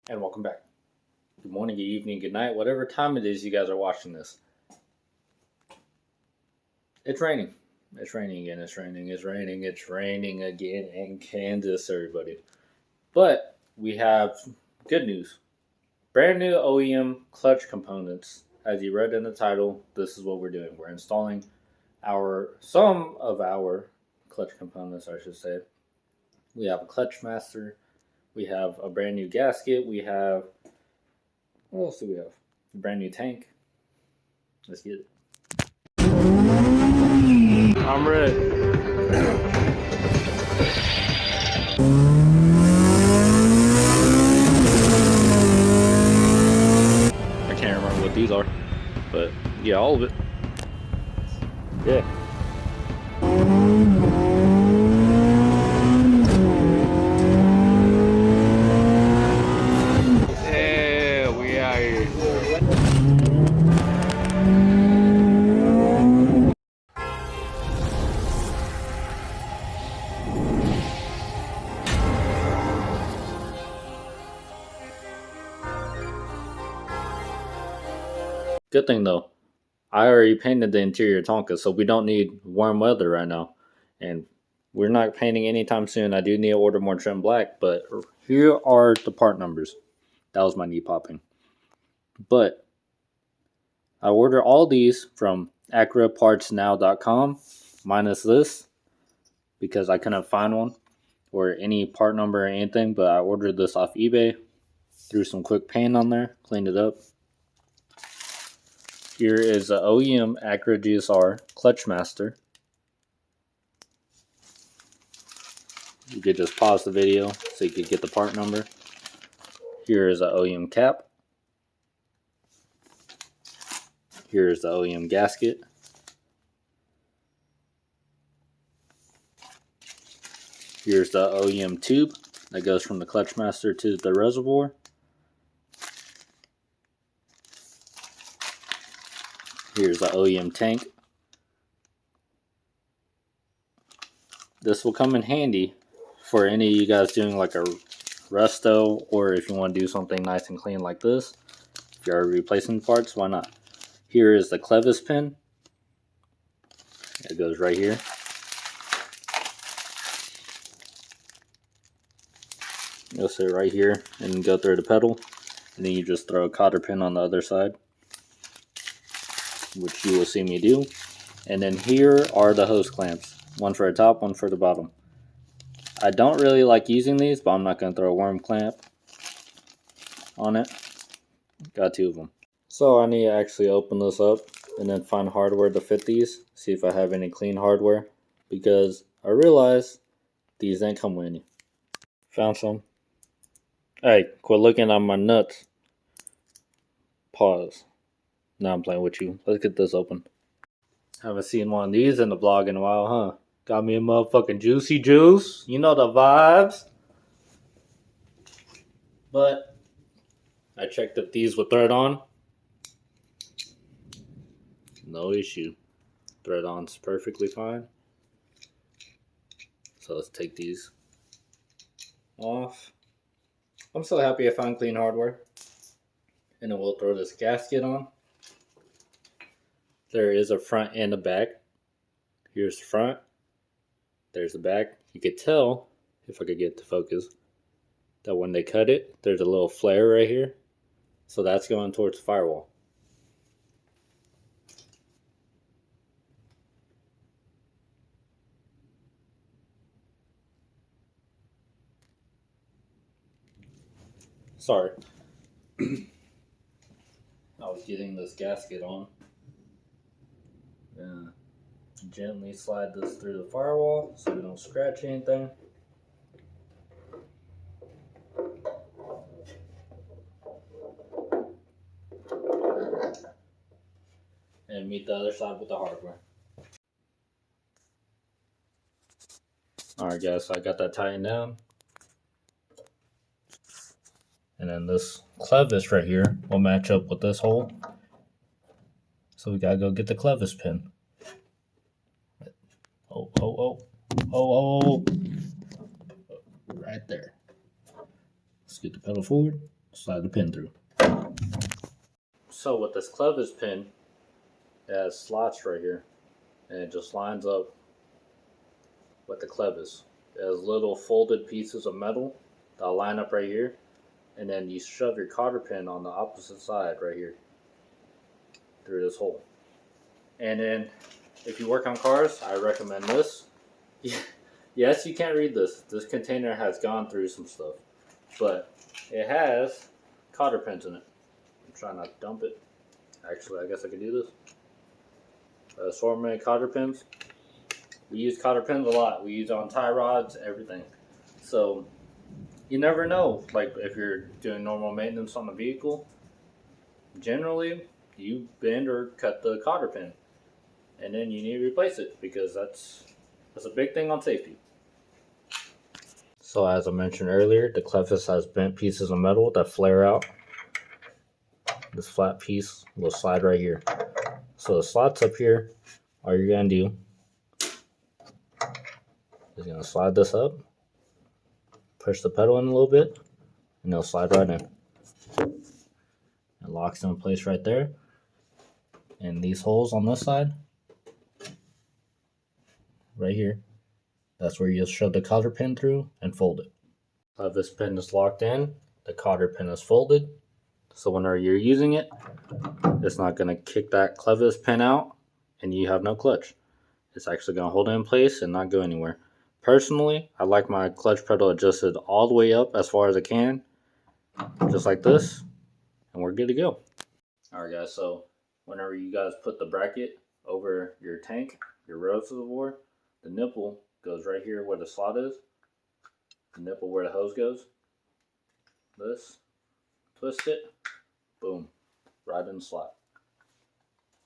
And welcome back. Good morning, good evening, good night, whatever time it is you guys are watching this. It's raining. It's raining again. It's raining again in Kansas, everybody. But we have good news. Brand new OEM clutch components. As you read in the title, this is what we're doing. We're installing some of our clutch components, I should say. We have a clutch master. We have a brand new gasket. We have, what else do we have? A brand new tank. Let's get it. I'm ready. I can't remember what these are, but yeah, all of it. Yeah. Yeah, we are here. Good thing though, I already painted the interior Tonka, so we don't need warm weather right now. And we're not painting anytime soon. I do need to order more trim black, but here are the part numbers. That was my knee popping. But I ordered all these from acurapartsnow.com, minus this, because I couldn't find one or any part number or anything, but I ordered this off eBay, threw some quick paint on there, cleaned it up. Here is the OEM Acura GSR Clutch Master. You could just pause the video so you could get the part number. Here is the OEM cap. Here is the OEM gasket. Here's the OEM tube that goes from the clutch master to the reservoir. Here's the OEM tank. This will come in handy for any of you guys doing like a resto, or if you want to do something nice and clean like this. If you're replacing parts, why not? Here is the clevis pin. It goes right here. You'll sit right here and go through the pedal, and then you just throw a cotter pin on the other side, which you will see me do. And then here are the hose clamps, one for the top, one for the bottom. I don't really like using these, but I'm not going to throw a worm clamp on it. Got two of them. So I need to actually open this up and then find hardware to fit these, see if I have any clean hardware, because I realize these ain't come with any. Found some. Hey, quit looking at my nuts. Pause. Now I'm playing with you. Let's get this open. Haven't seen one of these in the vlog in a while, huh? Got me a motherfucking juicy juice. You know the vibes. But I checked if these would thread on. No issue. Thread on's perfectly fine. So let's take these off. I'm so happy I found clean hardware. And then we'll throw this gasket on. There is a front and a back. Here's the front. There's the back. You could tell, if I could get to focus, that when they cut it, there's a little flare right here. So that's going towards the firewall. Sorry. I was getting this gasket on. Gently slide this through the firewall so we don't scratch anything. And meet the other side with the hardware. Alright guys, so I got that tightened down. And then this clevis right here will match up with this hole. So we gotta go get the clevis pin. Oh. Right there. Let's get the pedal forward. slide the pin through. So with this clevis pin, it has slots right here, and it just lines up with the clevis. It has little folded pieces of metal that line up right here, and then you shove your cotter pin on the opposite side right here through this hole. And then if you work on cars, I recommend this. Yes, you can't read this. This container has gone through some stuff, but it has cotter pins in it. I'm trying not to dump it. Actually, I guess I could do this. Assortment cotter pins. We use cotter pins a lot. We use on tie rods, everything. So you never know. Like if you're doing normal maintenance on the vehicle, generally you bend or cut the cotter pin, and then you need to replace it because that's a big thing on safety. So as I mentioned earlier, the clevis has bent pieces of metal that flare out. This flat piece will slide right here. So the slots up here, all you're gonna do is gonna slide this up, push the pedal in a little bit, and it'll slide right in. It locks in place right there. And these holes on this side, right here, that's where you'll shove the cotter pin through and fold it. This pin is locked in, the cotter pin is folded, so whenever you're using it, it's not going to kick that clevis pin out and you have no clutch. It's actually going to hold it in place and not go anywhere. Personally, I like my clutch pedal adjusted all the way up as far as I can, just like this, and we're good to go. Alright guys, so whenever you guys put the bracket over your tank, your reservoir, the nipple goes right here where the slot is, the nipple where the hose goes. This, twist it, boom, right in the slot.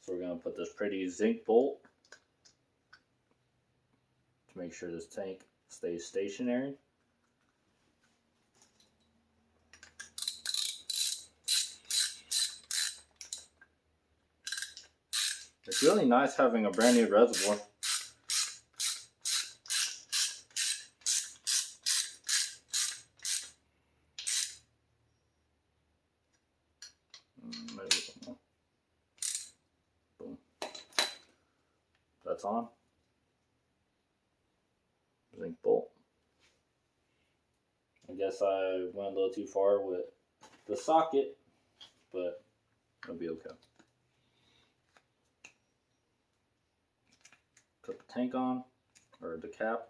So we're going to put this pretty zinc bolt to make sure this tank stays stationary. It's really nice having a brand new reservoir. Boom. That's on. Zinc bolt. I guess I went a little too far with the socket, but it'll be okay. Put the tank on, or the cap.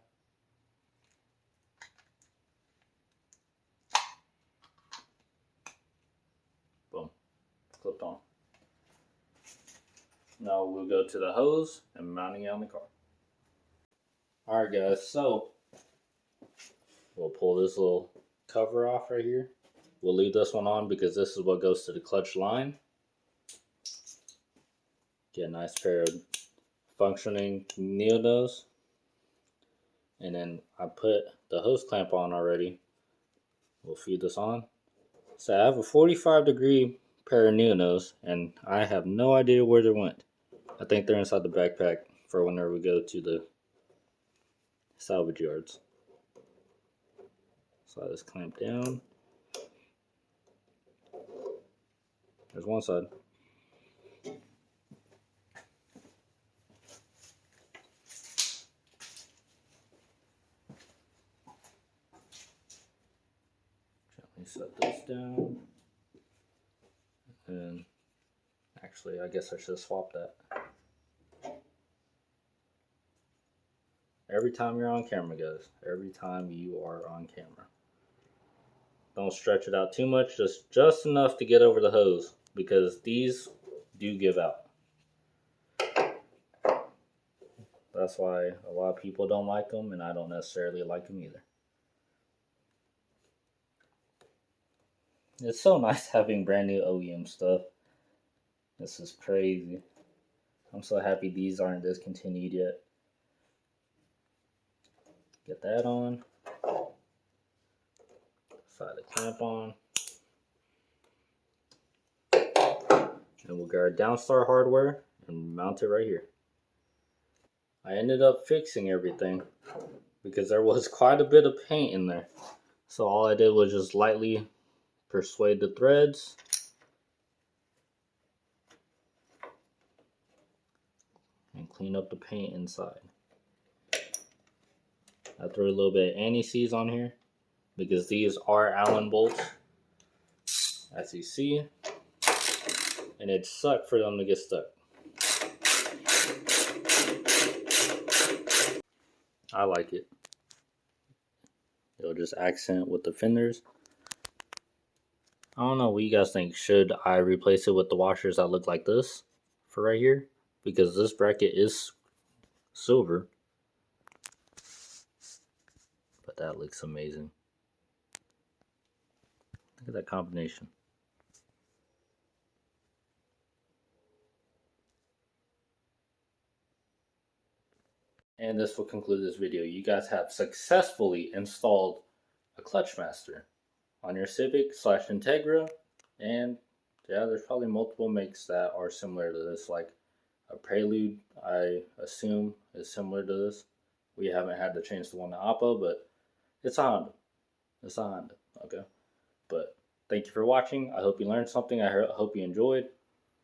Boom. Clipped on. Now we'll go to the hose and mounting it on the car. Alright guys, so we'll pull this little cover off right here. We'll leave this one on because this is what goes to the clutch line. Get a nice pair of functioning needles. And then I put the hose clamp on already. We'll feed this on. So I have a 45-degree pair of needles and I have no idea where they went. I think they're inside the backpack for whenever we go to the salvage yards. Slide this clamp down. There's one side. Gently set this down. And actually, I guess I should swap that. Every time you're on camera, guys. Every time you are on camera. Don't stretch it out too much. Just enough to get over the hose. Because these do give out. That's why a lot of people don't like them. And I don't necessarily like them either. It's so nice having brand new OEM stuff. This is crazy. I'm so happy these aren't discontinued yet. Get that on. Slide the clamp on. And we'll get our Downstar hardware and mount it right here. I ended up fixing everything because there was quite a bit of paint in there. So all I did was just lightly persuade the threads. And clean up the paint inside. I throw a little bit of anti-seize on here because these are Allen bolts, as you see, and it sucks for them to get stuck. I like it. It'll just accent with the fenders. I don't know what you guys think. Should I replace it with the washers that look like this for right here? Because this bracket is silver. But that looks amazing. Look at that combination. And this will conclude this video. You guys have successfully installed a clutch master on your Civic / Integra. And yeah, there's probably multiple makes that are similar to this, like a Prelude, I assume, is similar to this. We haven't had to change the one to Oppo, but it's a Honda. It's a Honda, okay? But thank you for watching. I hope you learned something. I hope you enjoyed.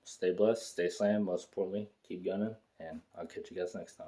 Stay blessed, stay slammed, most importantly, keep gunning, and I'll catch you guys next time.